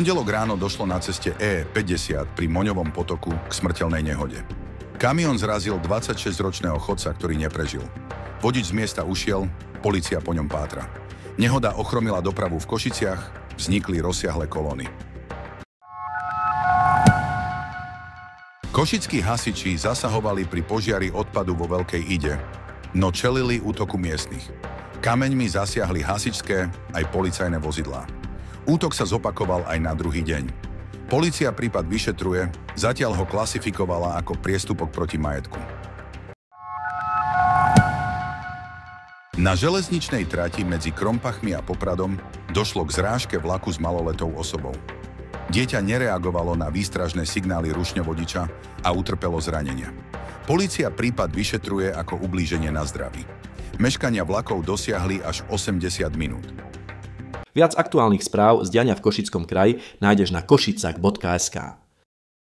pondelok ráno došlo na ceste E50 pri Moňovom potoku k smrteľnej nehode. Kamión zrazil 26-ročného chodca, ktorý neprežil. Vodič z miesta ušiel, polícia po ňom pátra. Nehoda ochromila dopravu v Košiciach, vznikli rozsiahle kolóny. Košickí hasiči zasahovali pri požiari odpadu vo Veľkej Ide, no čelili útoku miestnych. Kameňmi zasiahli hasičské aj policajné vozidlá. Útok sa zopakoval aj na druhý deň. Polícia prípad vyšetruje, zatiaľ ho klasifikovala ako priestupok proti majetku. Na železničnej trati medzi Krompachmi a Popradom došlo k zrážke vlaku s maloletou osobou. Dieťa nereagovalo na výstražné signály rušňovodiča a utrpelo zranenia. Polícia prípad vyšetruje ako ublíženie na zdraví. Meškania vlakov dosiahli až 80 minút. Viac aktuálnych správ z diania v Košickom kraji nájdeš na košicak.sk.